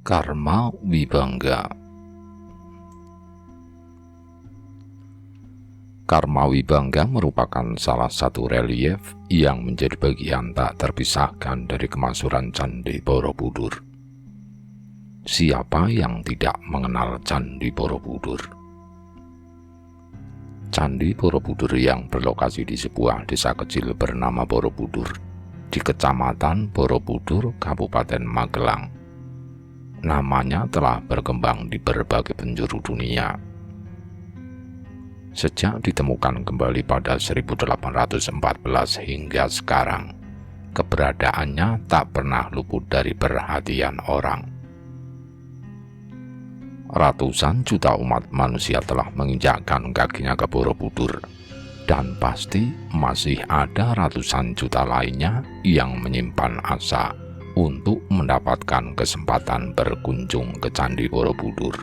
Karma Wibangga. Karma Wibangga merupakan salah satu relief yang menjadi bagian tak terpisahkan dari kemasyhuran Candi Borobudur. Siapa yang tidak mengenal Candi Borobudur? Candi Borobudur yang berlokasi di sebuah desa kecil bernama Borobudur di Kecamatan Borobudur, Kabupaten Magelang. Namanya telah berkembang di berbagai penjuru dunia. Sejak ditemukan kembali pada 1814 hingga sekarang, keberadaannya tak pernah luput dari perhatian orang. Ratusan juta umat manusia telah menginjakkan kakinya ke Borobudur, dan pasti masih ada ratusan juta lainnya yang menyimpan asa untuk mendapatkan kesempatan berkunjung ke Candi Borobudur.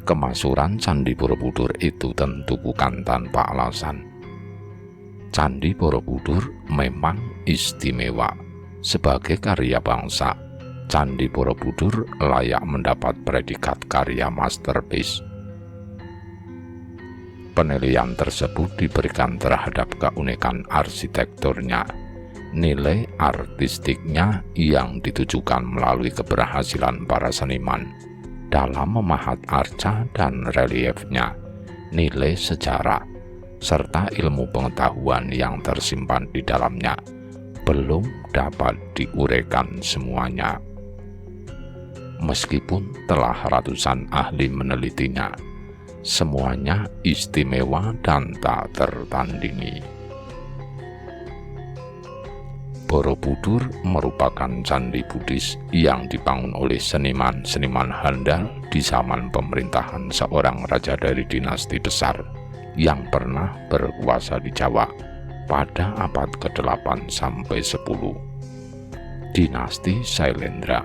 Kemasyhuran Candi Borobudur itu tentu bukan tanpa alasan. Candi Borobudur memang istimewa. Sebagai karya bangsa, Candi Borobudur layak mendapat predikat karya masterpiece. Penilaian tersebut diberikan terhadap keunikan arsitekturnya, nilai artistiknya yang ditujukan melalui keberhasilan para seniman dalam memahat arca dan reliefnya, nilai sejarah, serta ilmu pengetahuan yang tersimpan di dalamnya belum dapat diuraikan semuanya. Meskipun telah ratusan ahli menelitinya, semuanya istimewa dan tak tertandingi. Borobudur merupakan candi Buddhis yang dibangun oleh seniman-seniman handal di zaman pemerintahan seorang raja dari dinasti besar yang pernah berkuasa di Jawa pada abad ke-8 sampai 10, dinasti Sailendra.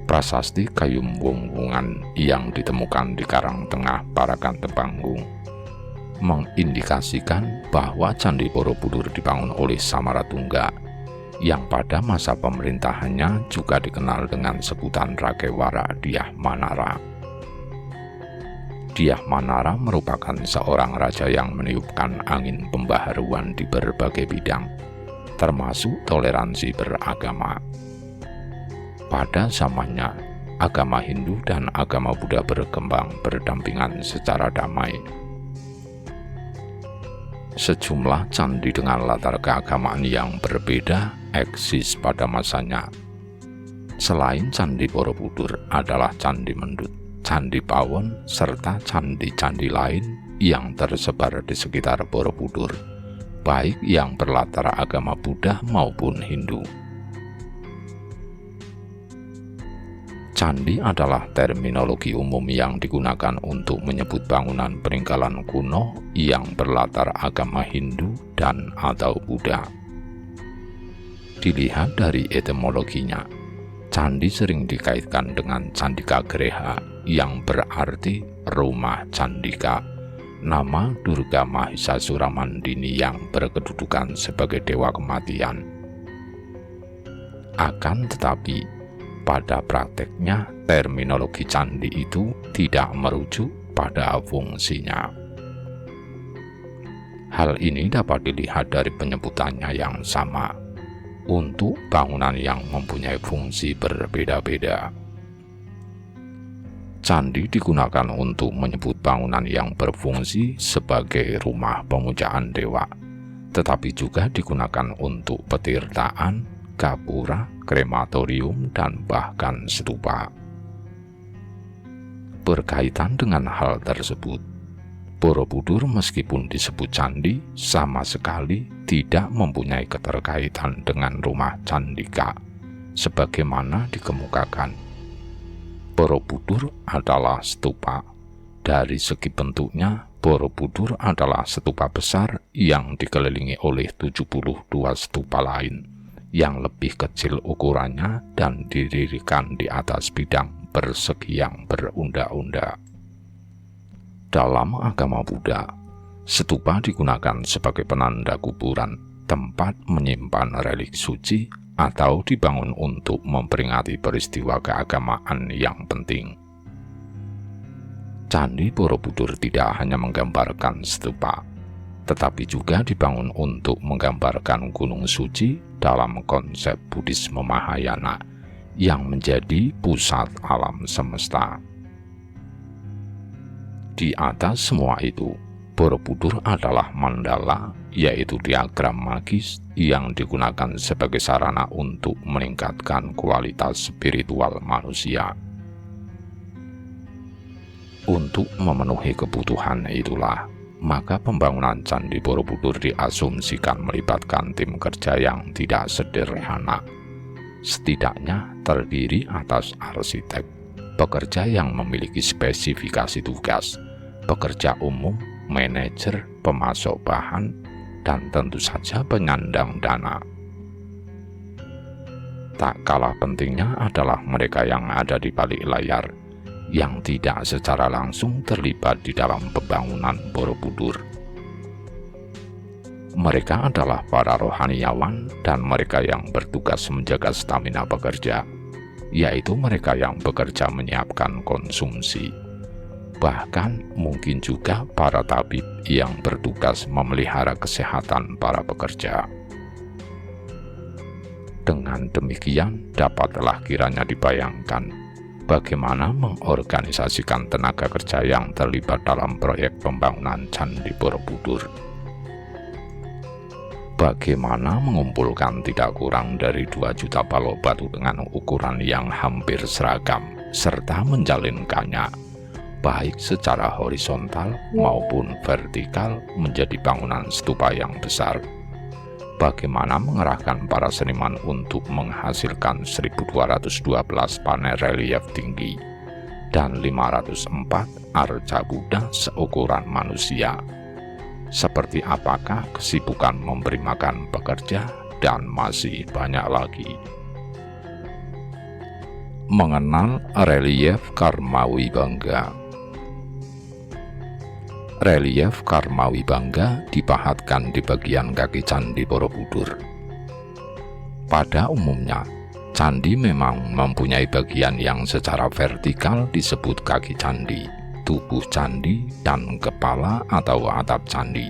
Prasasti Kayum Wungwungan yang ditemukan di Karang Tengah Parakan Tepanggung mengindikasikan bahwa Candi Borobudur dibangun oleh Samaratungga yang pada masa pemerintahannya juga dikenal dengan sebutan Rakewara Dyah Manara. Dyah Manara merupakan seorang raja yang meniupkan angin pembaharuan di berbagai bidang, termasuk toleransi beragama. Pada zamannya, agama Hindu dan agama Buddha berkembang berdampingan secara damai. Sejumlah candi dengan latar keagamaan yang berbeda eksis pada masanya. Selain Candi Borobudur adalah Candi Mendut, Candi Pawon, serta candi-candi lain yang tersebar di sekitar Borobudur, baik yang berlatar agama Buddha maupun Hindu. Candi adalah terminologi umum yang digunakan untuk menyebut bangunan peninggalan kuno yang berlatar agama Hindu dan atau Buddha. Dilihat dari etimologinya, candi sering dikaitkan dengan Candika Greha yang berarti rumah Candika, nama Durga Mahisasura Mandini yang berkedudukan sebagai dewa kematian. Akan tetapi, pada prakteknya, terminologi candi itu tidak merujuk pada fungsinya. Hal ini dapat dilihat dari penyebutannya yang sama untuk bangunan yang mempunyai fungsi berbeda-beda. Candi digunakan untuk menyebut bangunan yang berfungsi sebagai rumah pemujaan dewa, tetapi juga digunakan untuk petirtaan, gapura, krematorium, dan bahkan stupa. Berkaitan dengan hal tersebut, Borobudur meskipun disebut candi, sama sekali tidak mempunyai keterkaitan dengan rumah Candika, sebagaimana dikemukakan. Borobudur adalah stupa. Dari segi bentuknya, Borobudur adalah stupa besar yang dikelilingi oleh 72 stupa lain yang lebih kecil ukurannya dan didirikan di atas bidang persegi yang berunda-unda. Dalam agama Buddha, stupa digunakan sebagai penanda kuburan, tempat menyimpan relik suci atau dibangun untuk memperingati peristiwa keagamaan yang penting. Candi Borobudur tidak hanya menggambarkan stupa, tetapi juga dibangun untuk menggambarkan gunung suci dalam konsep Buddhisme Mahayana yang menjadi pusat alam semesta. Di atas semua itu, Borobudur adalah mandala, yaitu diagram magis yang digunakan sebagai sarana untuk meningkatkan kualitas spiritual manusia. Untuk memenuhi kebutuhan itulah, maka pembangunan Candi Borobudur diasumsikan melibatkan tim kerja yang tidak sederhana. Setidaknya terdiri atas arsitek, pekerja yang memiliki spesifikasi tugas, pekerja umum, manajer, pemasok bahan, dan tentu saja penyandang dana. Tak kalah pentingnya adalah mereka yang ada di balik layar, yang tidak secara langsung terlibat di dalam pembangunan Borobudur. Mereka adalah para rohaniawan dan mereka yang bertugas menjaga stamina pekerja, yaitu mereka yang bekerja menyiapkan konsumsi. Bahkan mungkin juga para tabib yang bertugas memelihara kesehatan para pekerja. Dengan demikian, dapatlah kiranya dibayangkan bagaimana mengorganisasikan tenaga kerja yang terlibat dalam proyek pembangunan Candi Borobudur. Bagaimana mengumpulkan tidak kurang dari 2 juta balok batu dengan ukuran yang hampir seragam, serta menjalinkannya baik secara horizontal maupun vertikal menjadi bangunan stupa yang besar. Bagaimana mengerahkan para seniman untuk menghasilkan 1212 panel relief tinggi dan 504 arca Buddha seukuran manusia. Seperti apakah kesibukan memberi makan pekerja, dan masih banyak lagi. Mengenal relief Karmawibangga. Relief Karmawibangga dipahatkan di bagian kaki Candi Borobudur. Pada umumnya, candi memang mempunyai bagian yang secara vertikal disebut kaki candi, tubuh candi, dan kepala atau atap candi.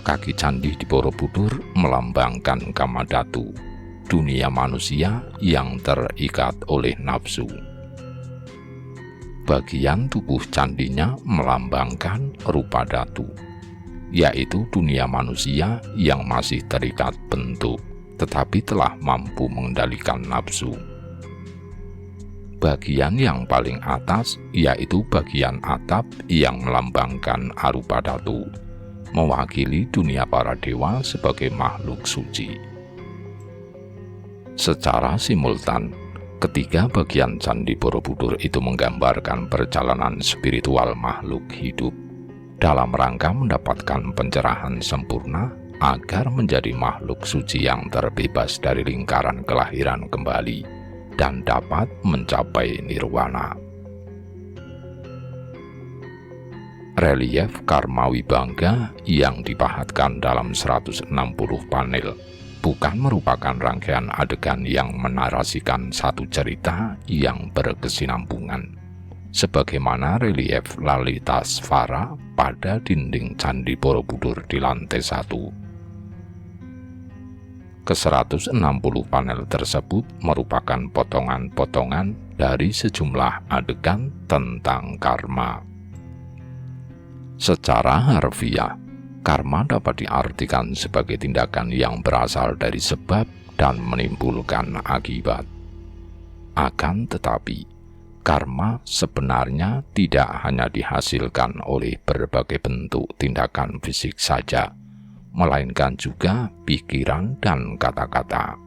Kaki candi di Borobudur melambangkan Kamadhatu, dunia manusia yang terikat oleh nafsu. Bagian tubuh candinya melambangkan Rupadhatu, yaitu dunia manusia yang masih terikat bentuk, tetapi telah mampu mengendalikan nafsu. Bagian yang paling atas yaitu bagian atap yang melambangkan Arupadhatu, mewakili dunia para dewa sebagai makhluk suci. Secara simultan, ketiga bagian Candi Borobudur itu menggambarkan perjalanan spiritual makhluk hidup dalam rangka mendapatkan pencerahan sempurna agar menjadi makhluk suci yang terbebas dari lingkaran kelahiran kembali dan dapat mencapai nirwana. Relief Karmawibangga yang dipahatkan dalam 160 panel bukan merupakan rangkaian adegan yang menarasikan satu cerita yang berkesinambungan, sebagaimana relief Lalitasvara pada dinding Candi Borobudur di lantai 1. Ke-160 panel tersebut merupakan potongan-potongan dari sejumlah adegan tentang karma. Secara harfiah, karma dapat diartikan sebagai tindakan yang berasal dari sebab dan menimbulkan akibat. Akan tetapi, karma sebenarnya tidak hanya dihasilkan oleh berbagai bentuk tindakan fisik saja, melainkan juga pikiran dan kata-kata.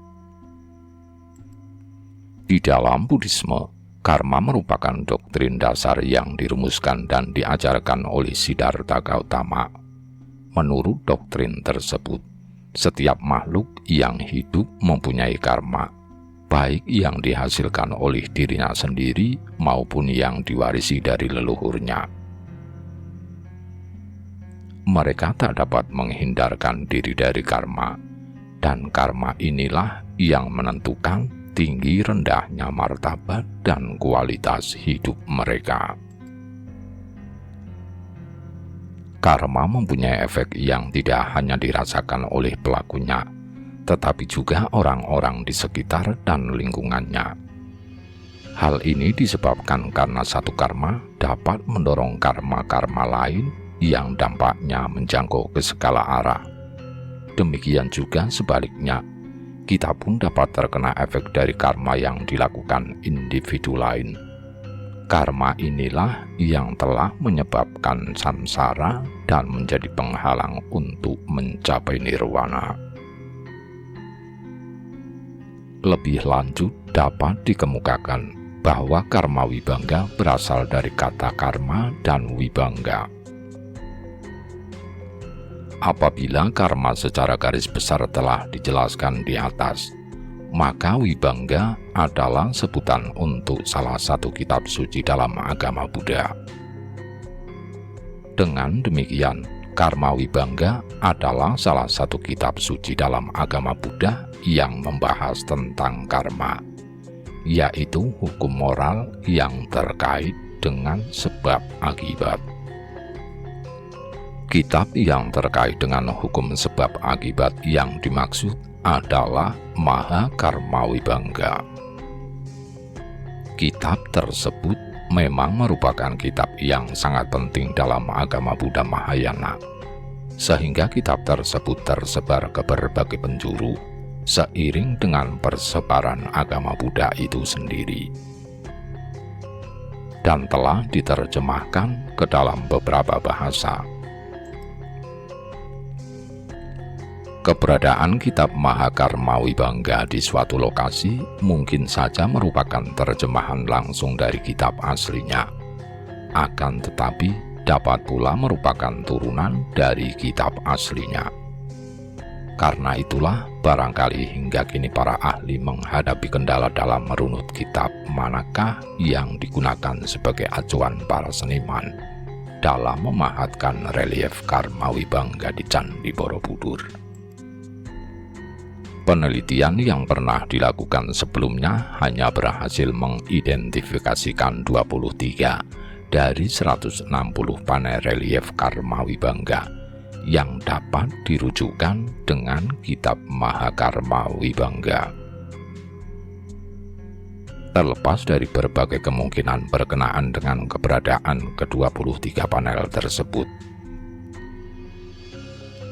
Di dalam Buddhisme, karma merupakan doktrin dasar yang dirumuskan dan diajarkan oleh Siddhartha Gautama. Menurut doktrin tersebut, setiap makhluk yang hidup mempunyai karma, baik yang dihasilkan oleh dirinya sendiri maupun yang diwarisi dari leluhurnya. Mereka tak dapat menghindarkan diri dari karma, dan karma inilah yang menentukan tinggi rendahnya martabat dan kualitas hidup mereka. Karma mempunyai efek yang tidak hanya dirasakan oleh pelakunya, tetapi juga orang-orang di sekitar dan lingkungannya. Hal ini disebabkan karena satu karma dapat mendorong karma-karma lain yang dampaknya menjangkau ke segala arah. Demikian juga sebaliknya, kita pun dapat terkena efek dari karma yang dilakukan individu lain. Karma inilah yang telah menyebabkan samsara dan menjadi penghalang untuk mencapai nirwana. Lebih lanjut dapat dikemukakan bahwa karma wibangga berasal dari kata karma dan wibangga. Apabila karma secara garis besar telah dijelaskan di atas, maka wibangga adalah sebutan untuk salah satu kitab suci dalam agama Buddha. Dengan demikian, karma wibangga adalah salah satu kitab suci dalam agama Buddha yang membahas tentang karma, yaitu hukum moral yang terkait dengan sebab akibat. Kitab yang terkait dengan hukum sebab akibat yang dimaksud adalah Mahakarma Wibangga. Kitab tersebut memang merupakan kitab yang sangat penting dalam agama Buddha Mahayana, sehingga kitab tersebut tersebar ke berbagai penjuru seiring dengan persebaran agama Buddha itu sendiri, dan telah diterjemahkan ke dalam beberapa bahasa. Keberadaan kitab Mahakarma Wibangga di suatu lokasi mungkin saja merupakan terjemahan langsung dari kitab aslinya, akan tetapi dapat pula merupakan turunan dari kitab aslinya. Karena itulah barangkali hingga kini para ahli menghadapi kendala dalam merunut kitab manakah yang digunakan sebagai acuan para seniman dalam memahatkan relief karma wibangga di Candi Borobudur. Penelitian yang pernah dilakukan sebelumnya hanya berhasil mengidentifikasikan 23 dari 160 panel relief karma wibangga yang dapat dirujukkan dengan kitab Mahakarma Wibangga. Terlepas dari berbagai kemungkinan berkenaan dengan keberadaan ke-23 panel tersebut,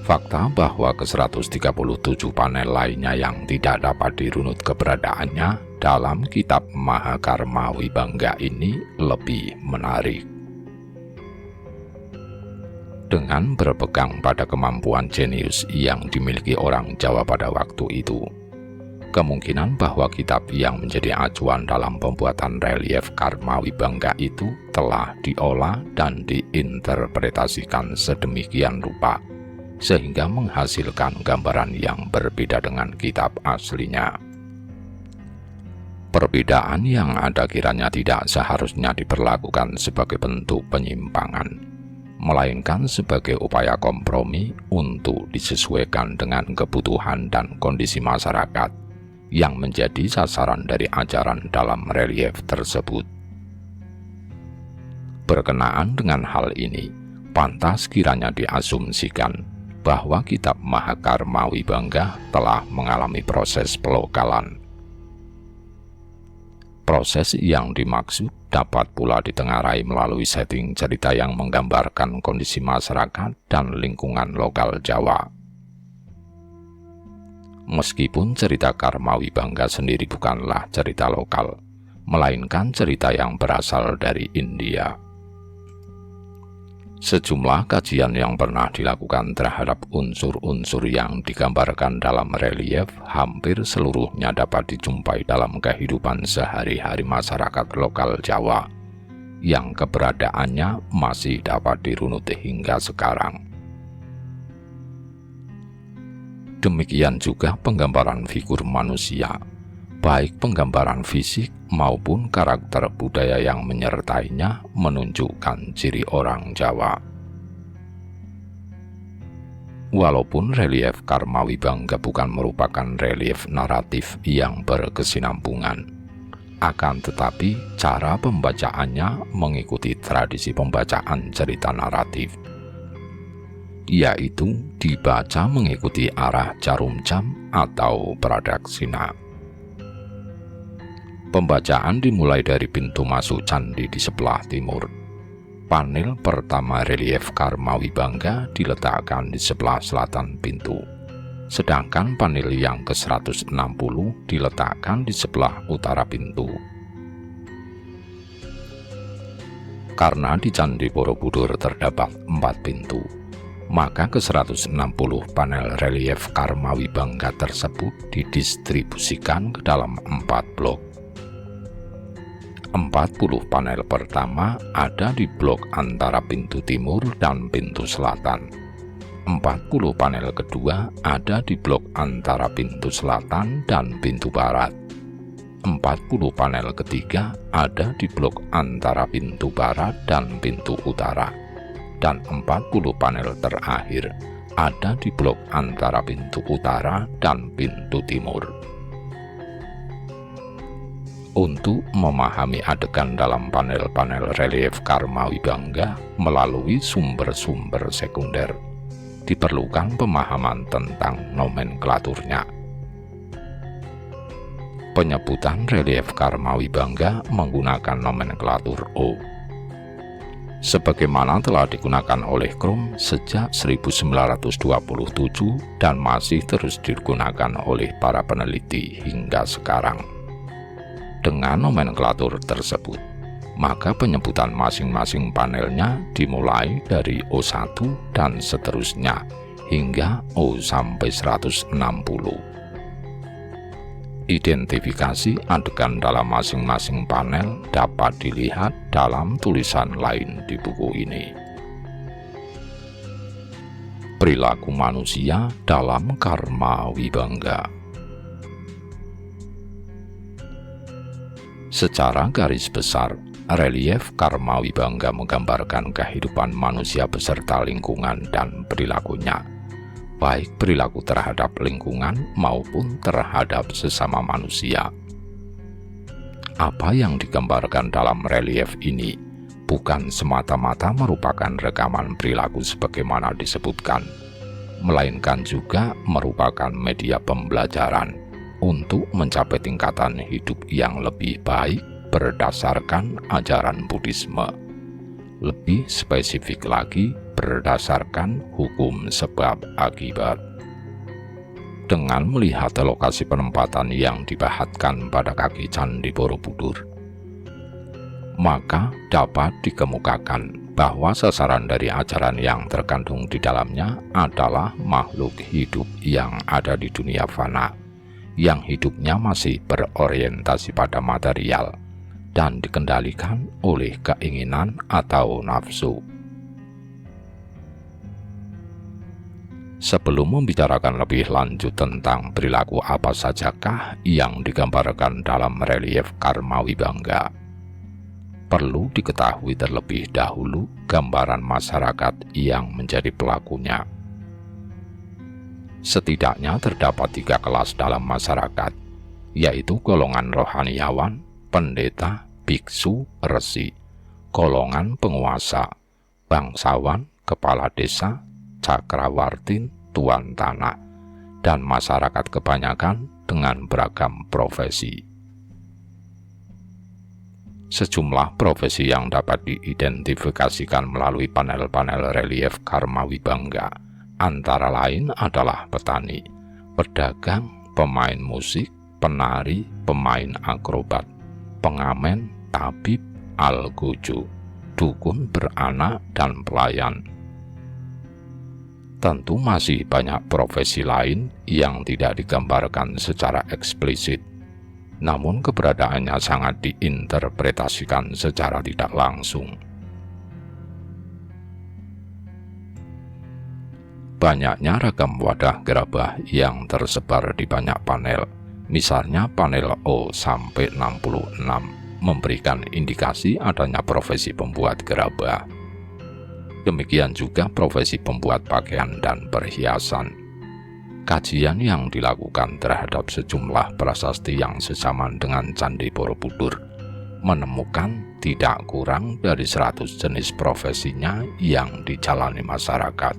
fakta bahwa ke-137 panel lainnya yang tidak dapat dirunut keberadaannya dalam kitab Mahakarma Wibangga ini lebih menarik. Dengan berpegang pada kemampuan jenius yang dimiliki orang Jawa pada waktu itu, kemungkinan bahwa kitab yang menjadi acuan dalam pembuatan relief karma wibangga itu telah diolah dan diinterpretasikan sedemikian rupa sehingga menghasilkan gambaran yang berbeda dengan kitab aslinya. Perbedaan yang ada kiranya tidak seharusnya diperlakukan sebagai bentuk penyimpangan, melainkan sebagai upaya kompromi untuk disesuaikan dengan kebutuhan dan kondisi masyarakat yang menjadi sasaran dari ajaran dalam relief tersebut. Berkenaan dengan hal ini, pantas kiranya diasumsikan bahwa kitab Mahakarma Wibangga telah mengalami proses pelokalan. Proses yang dimaksud dapat pula ditengarai melalui setting cerita yang menggambarkan kondisi masyarakat dan lingkungan lokal Jawa. Meskipun cerita Karma Wibangga sendiri bukanlah cerita lokal, melainkan cerita yang berasal dari India. Sejumlah kajian yang pernah dilakukan terhadap unsur-unsur yang digambarkan dalam relief hampir seluruhnya dapat dijumpai dalam kehidupan sehari-hari masyarakat lokal Jawa yang keberadaannya masih dapat dirunut hingga sekarang. Demikian juga penggambaran figur manusia, baik penggambaran fisik maupun karakter budaya yang menyertainya menunjukkan ciri orang Jawa. Walaupun relief Karmawibangga bukan merupakan relief naratif yang berkesinambungan, akan tetapi cara pembacaannya mengikuti tradisi pembacaan cerita naratif, yaitu dibaca mengikuti arah jarum jam atau pradaksina. Pembacaan dimulai dari pintu masuk candi di sebelah timur. Panel pertama relief Karmawibangga diletakkan di sebelah selatan pintu, sedangkan panel yang ke-160 diletakkan di sebelah utara pintu. Karena di Candi Borobudur terdapat 4 pintu, maka ke-160 panel relief Karmawibangga tersebut didistribusikan ke dalam 4 blok. 40 panel pertama ada di blok antara pintu timur dan pintu selatan. 40 panel kedua ada di blok antara pintu selatan dan pintu barat. 40 panel ketiga ada di blok antara pintu barat dan pintu utara. Dan 40 panel terakhir ada di blok antara pintu utara dan pintu timur. Untuk memahami adegan dalam panel-panel relief Karmawibangga melalui sumber-sumber sekunder, diperlukan pemahaman tentang nomenklaturnya. Penyebutan relief Karmawibangga menggunakan nomenklatur O, sebagaimana telah digunakan oleh Krom sejak 1927 dan masih terus digunakan oleh para peneliti hingga sekarang. Dengan nomenklatur tersebut, maka penyebutan masing-masing panelnya dimulai dari O1 dan seterusnya hingga O sampai 160. Identifikasi adegan dalam masing-masing panel dapat dilihat dalam tulisan lain di buku ini. Perilaku manusia dalam Karmawibangga. Secara garis besar, relief Karmawibangga menggambarkan kehidupan manusia beserta lingkungan dan perilakunya, baik perilaku terhadap lingkungan maupun terhadap sesama manusia. Apa yang digambarkan dalam relief ini bukan semata-mata merupakan rekaman perilaku sebagaimana disebutkan, melainkan juga merupakan media pembelajaran untuk mencapai tingkatan hidup yang lebih baik berdasarkan ajaran Buddhisme. Lebih spesifik lagi, berdasarkan hukum sebab akibat. Dengan melihat lokasi penempatan yang dibahatkan pada kaki Candi Borobudur, maka dapat dikemukakan bahwa sasaran dari ajaran yang terkandung di dalamnya adalah makhluk hidup yang ada di dunia fana, yang hidupnya masih berorientasi pada material dan dikendalikan oleh keinginan atau nafsu. Sebelum membicarakan lebih lanjut tentang perilaku apa sajakah yang digambarkan dalam relief Karmawibangga, perlu diketahui terlebih dahulu gambaran masyarakat yang menjadi pelakunya. Setidaknya terdapat 3 kelas dalam masyarakat, yaitu golongan rohaniawan, pendeta, biksu, resi, golongan penguasa, bangsawan, kepala desa, cakrawartin, tuan tanah, dan masyarakat kebanyakan dengan beragam profesi. Sejumlah profesi yang dapat diidentifikasikan melalui panel-panel relief Karmawibangga antara lain adalah petani, pedagang, pemain musik, penari, pemain akrobat, pengamen, tabib, algojo, dukun beranak, dan pelayan. Tentu masih banyak profesi lain yang tidak digambarkan secara eksplisit, namun keberadaannya sangat diinterpretasikan secara tidak langsung. Banyaknya ragam wadah gerabah yang tersebar di banyak panel, misalnya panel O sampai 66, memberikan indikasi adanya profesi pembuat gerabah. Demikian juga profesi pembuat pakaian dan perhiasan. Kajian yang dilakukan terhadap sejumlah prasasti yang sezaman dengan Candi Borobudur menemukan tidak kurang dari 100 jenis profesinya yang dijalani masyarakat.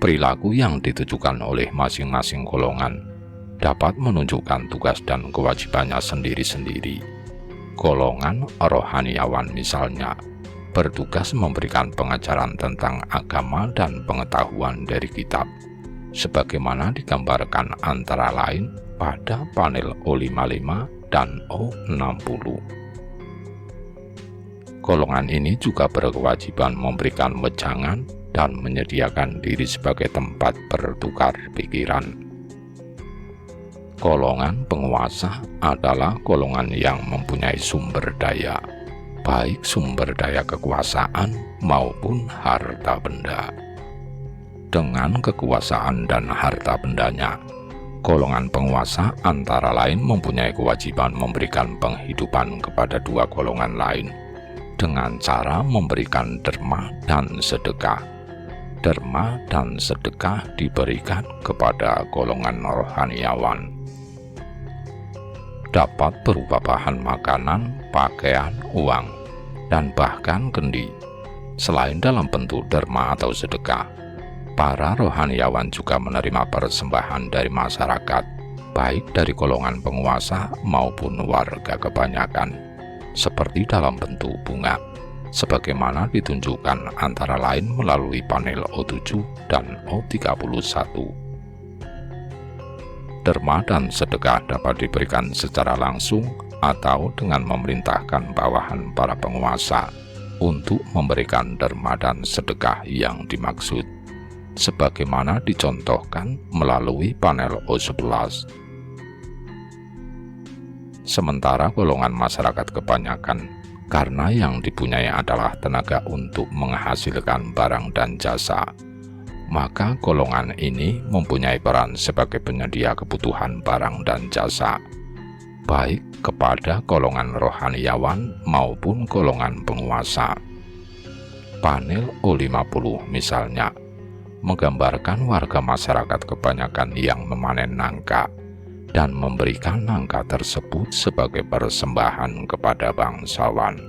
Perilaku yang ditujukan oleh masing-masing golongan dapat menunjukkan tugas dan kewajibannya sendiri-sendiri. Golongan rohaniawan misalnya bertugas memberikan pengajaran tentang agama dan pengetahuan dari kitab, sebagaimana digambarkan antara lain pada panel O55 dan O60. Golongan ini juga berkewajiban memberikan wejangan dan menyediakan diri sebagai tempat bertukar pikiran. Golongan penguasa adalah golongan yang mempunyai sumber daya, baik sumber daya kekuasaan maupun harta benda. Dengan kekuasaan dan harta bendanya, golongan penguasa antara lain mempunyai kewajiban memberikan penghidupan kepada dua golongan lain dengan cara memberikan derma dan sedekah. Derma dan sedekah diberikan kepada golongan rohaniawan. Dapat berupa bahan makanan, pakaian, uang, dan bahkan kendi. Selain dalam bentuk derma atau sedekah, para rohaniawan juga menerima persembahan dari masyarakat, baik dari golongan penguasa maupun warga kebanyakan, seperti dalam bentuk bunga, sebagaimana ditunjukkan antara lain melalui panel O7 dan O31. Derma dan sedekah dapat diberikan secara langsung atau dengan memerintahkan bawahan para penguasa untuk memberikan derma dan sedekah yang dimaksud, sebagaimana dicontohkan melalui panel O11. Sementara golongan masyarakat kebanyakan, karena yang dipunyai adalah tenaga untuk menghasilkan barang dan jasa, maka golongan ini mempunyai peran sebagai penyedia kebutuhan barang dan jasa, baik kepada golongan rohaniawan maupun golongan penguasa. Panel O50 misalnya menggambarkan warga masyarakat kebanyakan yang memanen nangka dan memberikan nangka tersebut sebagai persembahan kepada bangsawan.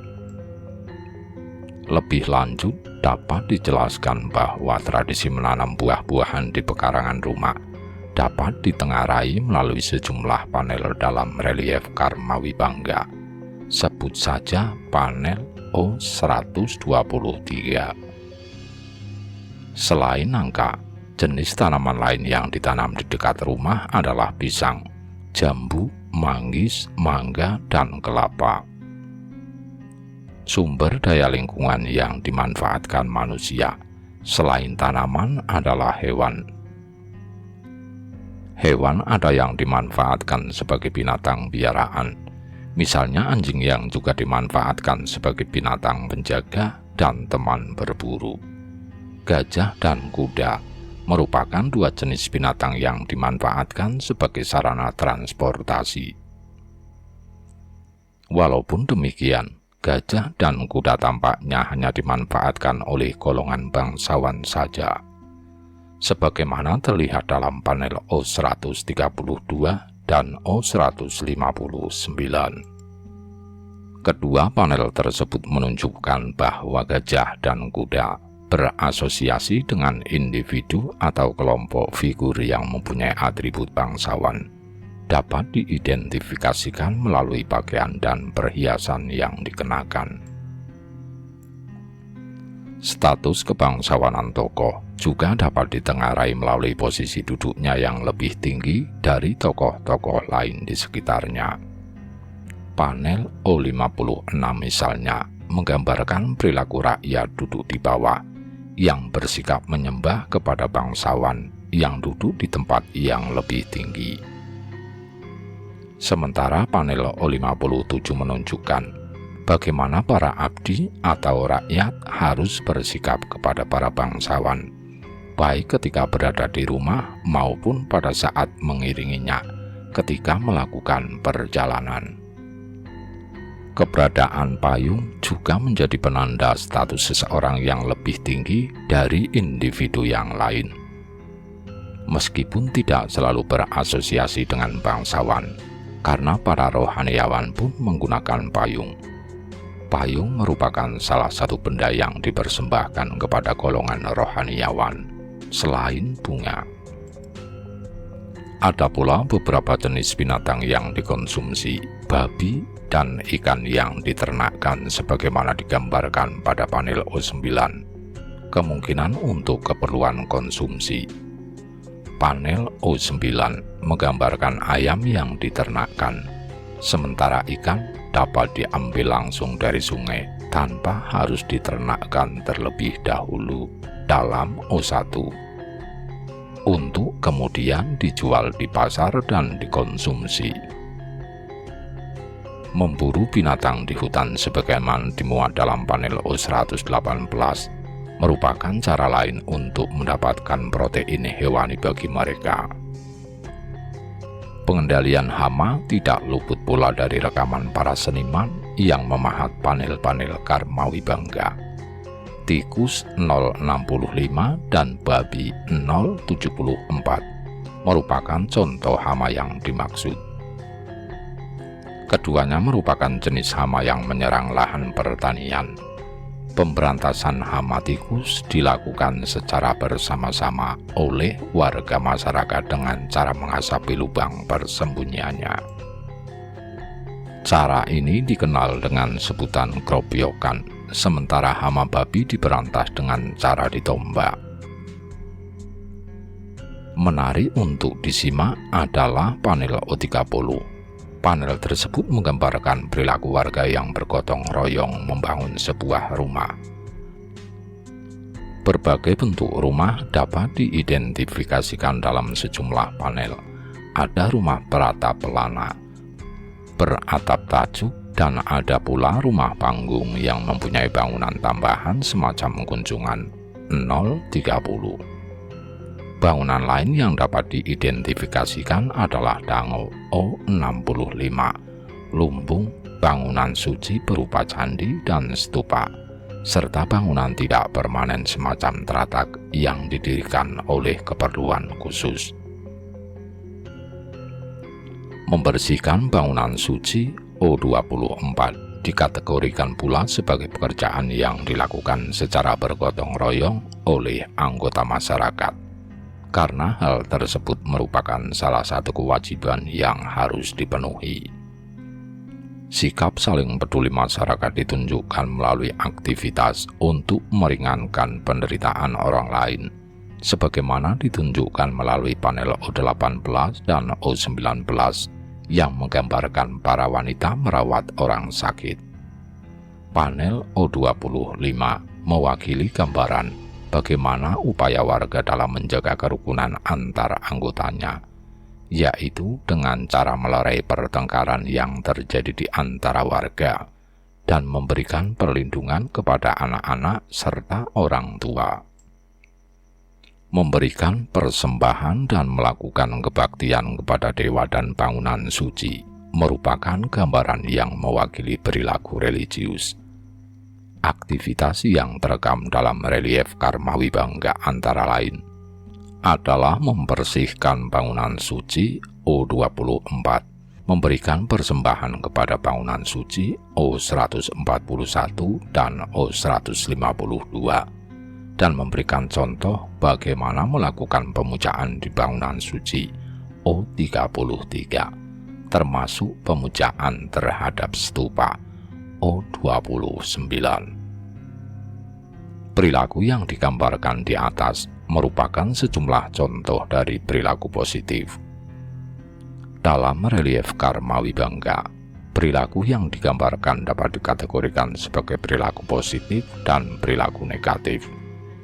Lebih lanjut, dapat dijelaskan bahwa tradisi menanam buah-buahan di pekarangan rumah dapat ditengarai melalui sejumlah panel dalam relief Karma Wibangga. Sebut saja panel O123. Selain nangka, jenis tanaman lain yang ditanam di dekat rumah adalah pisang, jambu, manggis, mangga, dan kelapa. Sumber daya lingkungan yang dimanfaatkan manusia selain tanaman adalah hewan. Hewan ada yang dimanfaatkan sebagai binatang piaraan, misalnya anjing yang juga dimanfaatkan sebagai binatang penjaga dan teman berburu. Gajah dan kuda merupakan dua jenis binatang yang dimanfaatkan sebagai sarana transportasi. Walaupun demikian, gajah dan kuda tampaknya hanya dimanfaatkan oleh golongan bangsawan saja, sebagaimana terlihat dalam panel O132 dan O159. Kedua panel tersebut menunjukkan bahwa gajah dan kuda berasosiasi dengan individu atau kelompok figur yang mempunyai atribut bangsawan, dapat diidentifikasikan melalui pakaian dan perhiasan yang dikenakan. Status kebangsawanan tokoh juga dapat ditengarai melalui posisi duduknya yang lebih tinggi dari tokoh-tokoh lain di sekitarnya. Panel O56 misalnya menggambarkan perilaku rakyat duduk di bawah yang bersikap menyembah kepada bangsawan yang duduk di tempat yang lebih tinggi. Sementara panel O57 menunjukkan bagaimana para abdi atau rakyat harus bersikap kepada para bangsawan, baik ketika berada di rumah maupun pada saat mengiringinya ketika melakukan perjalanan. Keberadaan payung juga menjadi penanda status seseorang yang lebih tinggi dari individu yang lain. Meskipun tidak selalu berasosiasi dengan bangsawan, karena para rohaniawan pun menggunakan payung. Payung merupakan salah satu benda yang dipersembahkan kepada golongan rohaniawan, selain bunga. Ada pula beberapa jenis binatang yang dikonsumsi, babi dan ikan yang diternakkan sebagaimana digambarkan pada panel O9, kemungkinan untuk keperluan konsumsi. Panel O9 menggambarkan ayam yang diternakkan, sementara ikan dapat diambil langsung dari sungai tanpa harus diternakkan terlebih dahulu dalam O1, untuk kemudian dijual di pasar dan dikonsumsi. Memburu binatang di hutan sebagaimana dimuat dalam panel O118 merupakan cara lain untuk mendapatkan protein hewani bagi mereka. Pengendalian hama tidak luput pula dari rekaman para seniman yang memahat panel-panel Karmawibangga. Tikus 065 dan babi 074 merupakan contoh hama yang dimaksud. Keduanya merupakan jenis hama yang menyerang lahan pertanian. Pemberantasan hama tikus dilakukan secara bersama-sama oleh warga masyarakat dengan cara mengasapi lubang persembunyiannya. Cara ini dikenal dengan sebutan kropyokan, sementara hama babi diberantas dengan cara ditombak. Menarik untuk disimak adalah panel O30. Panel tersebut menggambarkan perilaku warga yang bergotong royong membangun sebuah rumah. Berbagai bentuk rumah dapat diidentifikasikan dalam sejumlah panel. Ada rumah beratap pelana, beratap tajuk, dan ada pula rumah panggung yang mempunyai bangunan tambahan semacam kunjungan 030. Bangunan lain yang dapat diidentifikasikan adalah dango O65, lumbung, bangunan suci berupa candi dan stupa, serta bangunan tidak permanen semacam teratak yang didirikan oleh keperluan khusus. Membersihkan bangunan suci O24 dikategorikan pula sebagai pekerjaan yang dilakukan secara bergotong royong oleh anggota masyarakat, karena hal tersebut merupakan salah satu kewajiban yang harus dipenuhi. Sikap saling peduli masyarakat ditunjukkan melalui aktivitas untuk meringankan penderitaan orang lain, sebagaimana ditunjukkan melalui panel O18 dan O19 yang menggambarkan para wanita merawat orang sakit. Panel O25 mewakili gambaran bagaimana upaya warga dalam menjaga kerukunan antar anggotanya, yaitu dengan cara melerai pertengkaran yang terjadi di antara warga dan memberikan perlindungan kepada anak-anak serta orang tua. Memberikan persembahan dan melakukan kebaktian kepada dewa dan bangunan suci merupakan gambaran yang mewakili perilaku religius. Aktivitas yang terekam dalam relief Karmawibangga antara lain adalah membersihkan bangunan suci O24, memberikan persembahan kepada bangunan suci O141 dan O152, dan memberikan contoh bagaimana melakukan pemujaan di bangunan suci O33, termasuk pemujaan terhadap stupa O29. Perilaku yang digambarkan di atas merupakan sejumlah contoh dari perilaku positif. Dalam relief Karmawibangga, perilaku yang digambarkan dapat dikategorikan sebagai perilaku positif dan perilaku negatif,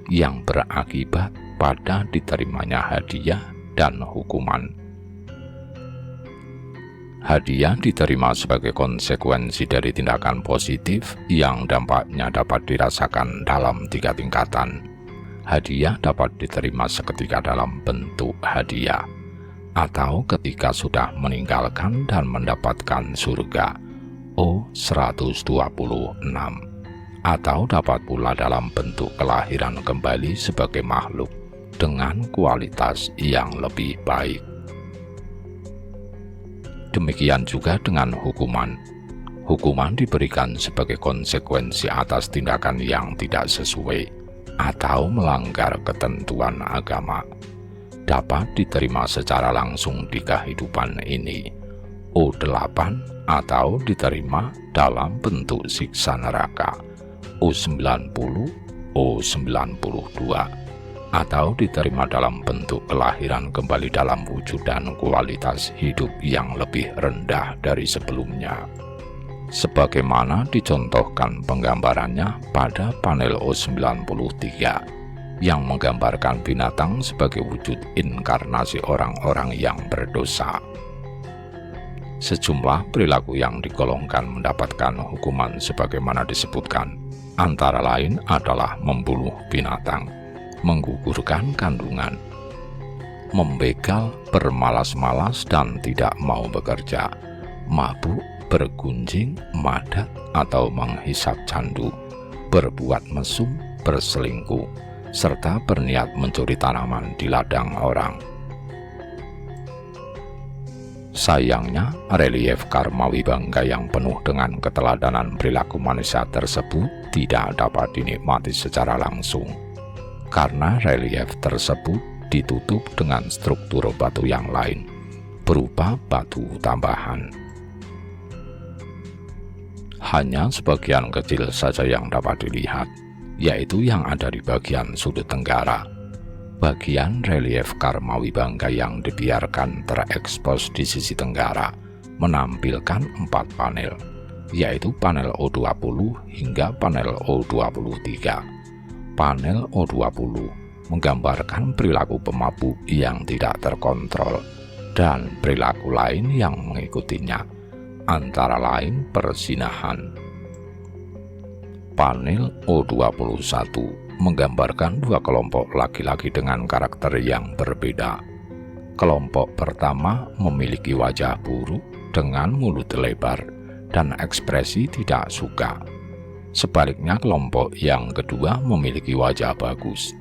yang berakibat pada diterimanya hadiah dan hukuman. Hadiah diterima sebagai konsekuensi dari tindakan positif yang dampaknya dapat dirasakan dalam 3 tingkatan. Hadiah dapat diterima seketika dalam bentuk hadiah, atau ketika sudah meninggalkan dan mendapatkan surga, O126, atau dapat pula dalam bentuk kelahiran kembali sebagai makhluk dengan kualitas yang lebih baik. Demikian juga dengan hukuman. Hukuman diberikan sebagai konsekuensi atas tindakan yang tidak sesuai atau melanggar ketentuan agama. Dapat diterima secara langsung di kehidupan ini, O8, atau diterima dalam bentuk siksa neraka, O90, O92, atau diterima dalam bentuk kelahiran kembali dalam wujud dan kualitas hidup yang lebih rendah dari sebelumnya. Sebagaimana dicontohkan penggambarannya pada panel O93 yang menggambarkan binatang sebagai wujud inkarnasi orang-orang yang berdosa. Sejumlah perilaku yang digolongkan mendapatkan hukuman sebagaimana disebutkan, antara lain adalah membunuh binatang, menggugurkan kandungan, membegal, bermalas-malas dan tidak mau bekerja, mabuk, bergunjing, madat atau menghisap candu, berbuat mesum, berselingkuh, serta berniat mencuri tanaman di ladang orang. Sayangnya, relief karma wibangga yang penuh dengan keteladanan perilaku manusia tersebut tidak dapat dinikmati secara langsung, karena relief tersebut ditutup dengan struktur batu yang lain, berupa batu tambahan. Hanya sebagian kecil saja yang dapat dilihat, yaitu yang ada di bagian sudut tenggara. Bagian relief karma wibangga yang dibiarkan terekspos di sisi tenggara menampilkan 4 panel, yaitu panel O20 hingga panel O23. Panel O20 menggambarkan perilaku pemabuk yang tidak terkontrol dan perilaku lain yang mengikutinya, antara lain perzinahan. Panel O21 menggambarkan 2 kelompok laki-laki dengan karakter yang berbeda. Kelompok pertama memiliki wajah buruk dengan mulut lebar dan ekspresi tidak suka. Sebaliknya, kelompok yang kedua memiliki wajah bagus.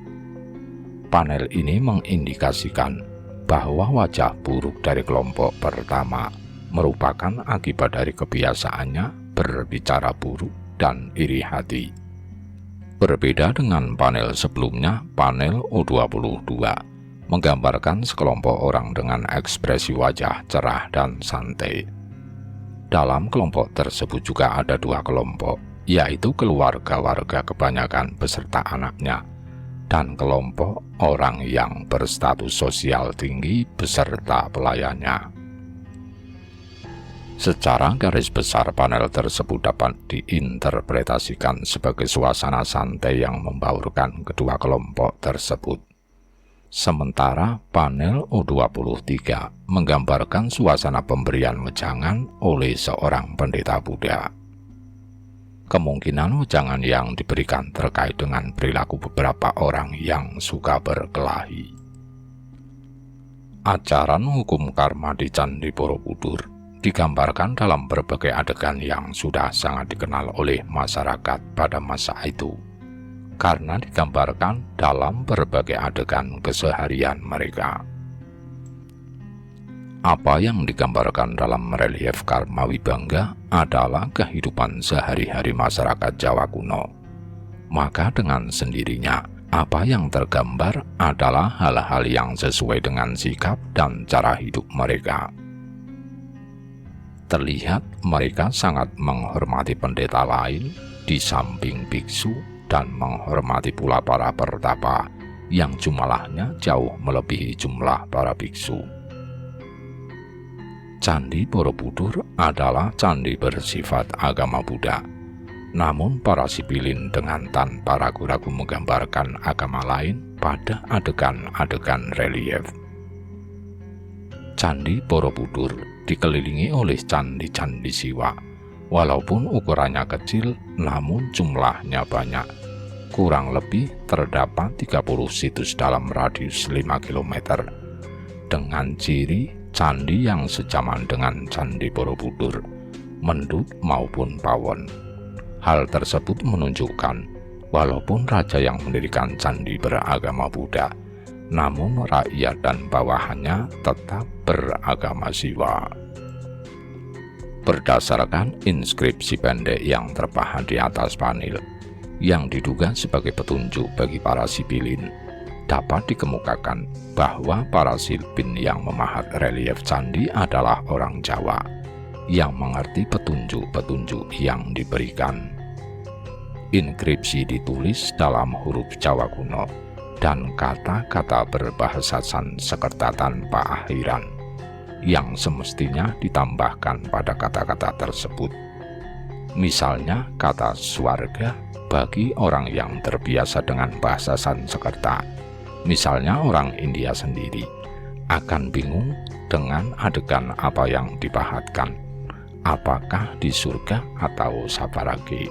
Panel ini mengindikasikan bahwa wajah buruk dari kelompok pertama merupakan akibat dari kebiasaannya berbicara buruk dan iri hati. Berbeda dengan panel sebelumnya, panel O22 menggambarkan sekelompok orang dengan ekspresi wajah cerah dan santai. Dalam kelompok tersebut juga ada 2 kelompok, yaitu keluarga-warga kebanyakan beserta anaknya, dan kelompok orang yang berstatus sosial tinggi beserta pelayannya. Secara garis besar, panel tersebut dapat diinterpretasikan sebagai suasana santai yang membaurkan kedua kelompok tersebut. Sementara panel O23 menggambarkan suasana pemberian wejangan oleh seorang pendeta Buddha. Kemungkinan wejangan yang diberikan terkait dengan perilaku beberapa orang yang suka berkelahi. Ajaran hukum karma di Candi Borobudur digambarkan dalam berbagai adegan yang sudah sangat dikenal oleh masyarakat pada masa itu, karena digambarkan dalam berbagai adegan keseharian mereka. Apa yang digambarkan dalam relief karma wibangga adalah kehidupan sehari-hari masyarakat Jawa kuno. Maka dengan sendirinya, apa yang tergambar adalah hal-hal yang sesuai dengan sikap dan cara hidup mereka. Terlihat mereka sangat menghormati pendeta lain di samping biksu dan menghormati pula para pertapa yang jumlahnya jauh melebihi jumlah para biksu. Candi Borobudur adalah candi bersifat agama Buddha, namun para sipilin dengan tanpa ragu-ragu menggambarkan agama lain pada adegan-adegan relief. Candi Borobudur dikelilingi oleh candi-candi Siwa. Walaupun ukurannya kecil, namun jumlahnya banyak. Kurang lebih terdapat 30 situs dalam radius 5 km. Dengan ciri candi yang sejaman dengan Candi Borobudur, mendut maupun pawon. Hal tersebut menunjukkan walaupun raja yang mendirikan candi beragama Buddha, namun rakyat dan bawahannya tetap beragama Siwa. Berdasarkan inskripsi pendek yang terpahat di atas panel, yang diduga sebagai petunjuk bagi para sipilin, dapat dikemukakan bahwa para silpin yang memahat relief candi adalah orang Jawa yang mengerti petunjuk-petunjuk yang diberikan. Inskripsi ditulis dalam huruf Jawa kuno dan kata-kata berbahasa Sanskerta tanpa akhiran, yang semestinya ditambahkan pada kata-kata tersebut. Misalnya kata swarga bagi orang yang terbiasa dengan bahasa Sanskerta, misalnya orang India sendiri, akan bingung dengan adegan apa yang dipahatkan, apakah di surga atau savarage,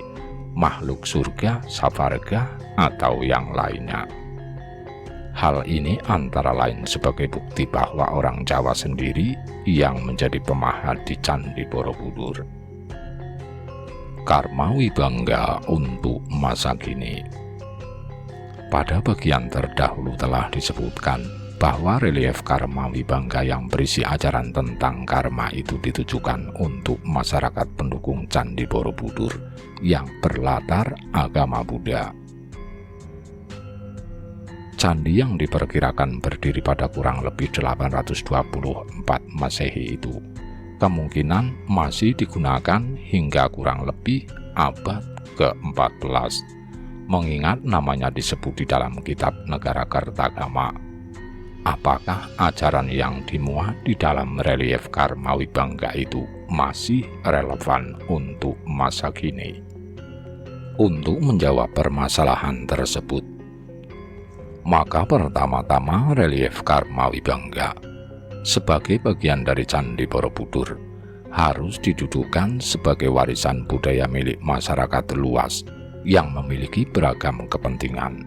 makhluk surga, savarga, atau yang lainnya. Hal ini antara lain sebagai bukti bahwa orang Jawa sendiri yang menjadi pemahat di Candi Borobudur. Karma Wibangga untuk masa kini. Pada bagian terdahulu telah disebutkan bahwa relief Karma Wibangga yang berisi ajaran tentang karma itu ditujukan untuk masyarakat pendukung Candi Borobudur yang berlatar agama Buddha. Candi yang diperkirakan berdiri pada kurang lebih 824 Masehi itu kemungkinan masih digunakan hingga kurang lebih abad ke-14, mengingat namanya disebut di dalam kitab Negara Kertagama. Apakah ajaran yang dimuat di dalam relief Karma Wibangga itu masih relevan untuk masa kini? Untuk menjawab permasalahan tersebut, maka pertama-tama relief Karma Wibangga sebagai bagian dari Candi Borobudur harus didudukkan sebagai warisan budaya milik masyarakat luas yang memiliki beragam kepentingan.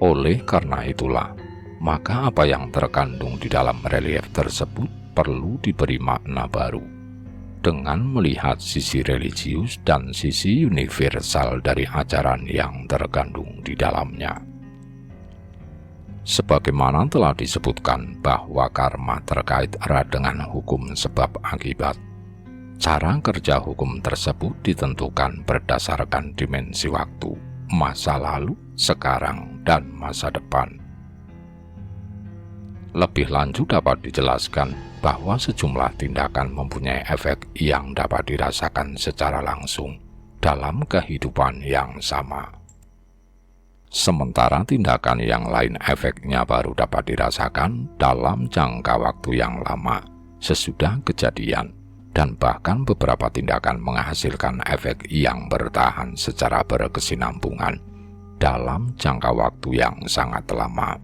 Oleh karena itulah, maka apa yang terkandung di dalam relief tersebut perlu diberi makna baru dengan melihat sisi religius dan sisi universal dari ajaran yang terkandung di dalamnya. Sebagaimana telah disebutkan bahwa karma terkait erat dengan hukum sebab akibat, cara kerja hukum tersebut ditentukan berdasarkan dimensi waktu, masa lalu, sekarang, dan masa depan. Lebih lanjut dapat dijelaskan bahwa sejumlah tindakan mempunyai efek yang dapat dirasakan secara langsung dalam kehidupan yang sama. Sementara tindakan yang lain efeknya baru dapat dirasakan dalam jangka waktu yang lama sesudah kejadian, dan bahkan beberapa tindakan menghasilkan efek yang bertahan secara berkesinambungan dalam jangka waktu yang sangat lama.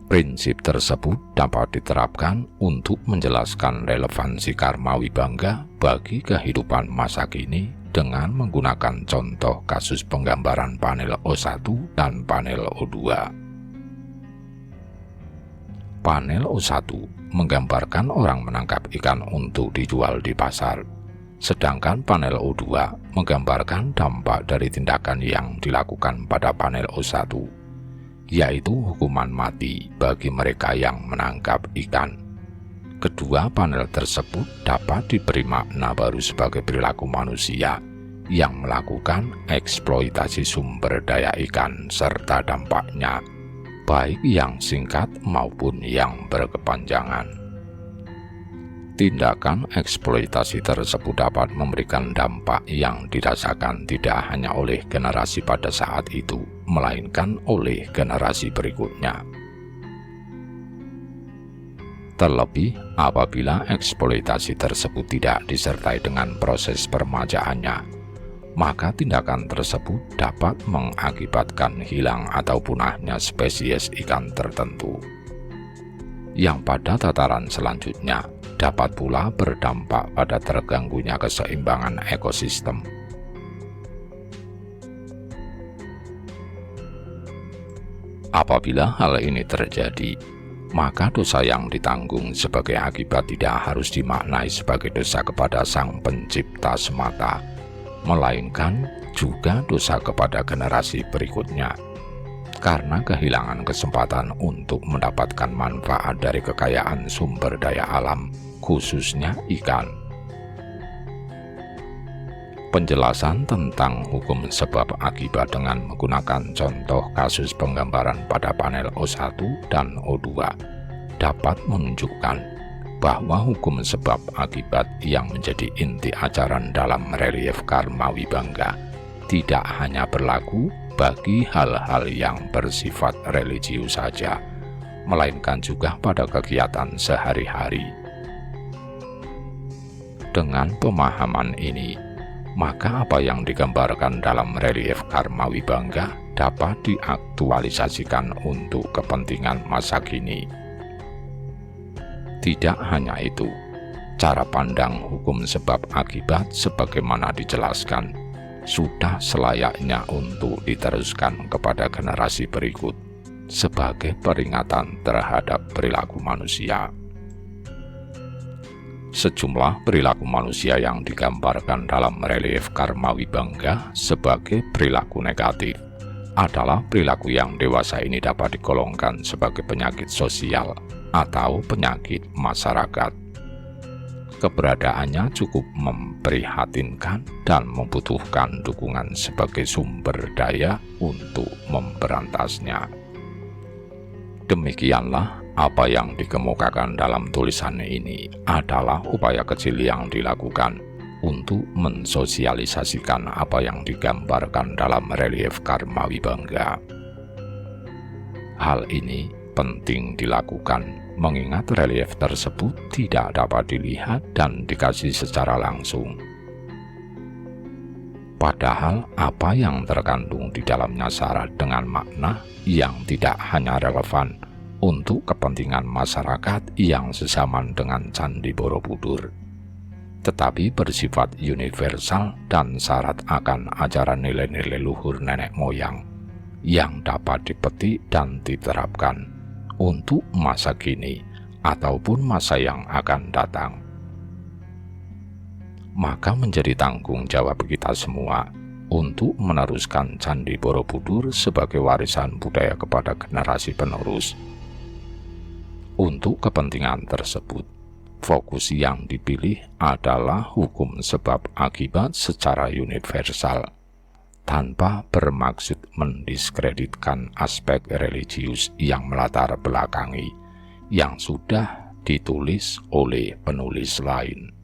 Prinsip tersebut dapat diterapkan untuk menjelaskan relevansi Karma Wibangga bagi kehidupan masa kini dengan menggunakan contoh kasus penggambaran panel O1 dan panel O2. Panel O1 menggambarkan orang menangkap ikan untuk dijual di pasar, sedangkan panel O2 menggambarkan dampak dari tindakan yang dilakukan pada panel O1, yaitu hukuman mati bagi mereka yang menangkap ikan. Kedua panel tersebut dapat diberi makna baru sebagai perilaku manusia yang melakukan eksploitasi sumber daya ikan serta dampaknya, baik yang singkat maupun yang berkepanjangan. Tindakan eksploitasi tersebut dapat memberikan dampak yang dirasakan tidak hanya oleh generasi pada saat itu, melainkan oleh generasi berikutnya. Terlebih apabila eksploitasi tersebut tidak disertai dengan proses permajaannya, maka tindakan tersebut dapat mengakibatkan hilang atau punahnya spesies ikan tertentu, yang pada tataran selanjutnya dapat pula berdampak pada terganggunya keseimbangan ekosistem. Apabila hal ini terjadi, maka dosa yang ditanggung sebagai akibat tidak harus dimaknai sebagai dosa kepada Sang Pencipta semata, melainkan juga dosa kepada generasi berikutnya, karena kehilangan kesempatan untuk mendapatkan manfaat dari kekayaan sumber daya alam, khususnya ikan. Penjelasan tentang hukum sebab akibat dengan menggunakan contoh kasus penggambaran pada panel O1 dan O2 dapat menunjukkan bahwa hukum sebab akibat yang menjadi inti ajaran dalam relief karma wibangga tidak hanya berlaku bagi hal-hal yang bersifat religius saja, melainkan juga pada kegiatan sehari-hari. Dengan pemahaman ini, maka apa yang digambarkan dalam relief karma wibangga dapat diaktualisasikan untuk kepentingan masa kini. Tidak hanya itu, cara pandang hukum sebab akibat sebagaimana dijelaskan sudah selayaknya untuk diteruskan kepada generasi berikut sebagai peringatan terhadap perilaku manusia. Sejumlah perilaku manusia yang digambarkan dalam relief karma wibangga sebagai perilaku negatif adalah perilaku yang dewasa ini dapat digolongkan sebagai penyakit sosial atau penyakit masyarakat. Keberadaannya cukup memprihatinkan dan membutuhkan dukungan sebagai sumber daya untuk memberantasnya. Demikianlah apa yang dikemukakan dalam tulisan ini adalah upaya kecil yang dilakukan untuk mensosialisasikan apa yang digambarkan dalam relief karma wibangga. Hal ini penting dilakukan mengingat relief tersebut tidak dapat dilihat dan dikasih secara langsung. Padahal apa yang terkandung di dalamnya syarat dengan makna yang tidak hanya relevan untuk kepentingan masyarakat yang sesaman dengan Candi Borobudur, tetapi bersifat universal dan syarat akan ajaran nilai-nilai luhur nenek moyang yang dapat dipetik dan diterapkan untuk masa kini ataupun masa yang akan datang. Maka menjadi tanggung jawab kita semua untuk meneruskan Candi Borobudur sebagai warisan budaya kepada generasi penerus. Untuk kepentingan tersebut, fokus yang dipilih adalah hukum sebab akibat secara universal, tanpa bermaksud mendiskreditkan aspek religius yang melatar belakangi yang sudah ditulis oleh penulis lain.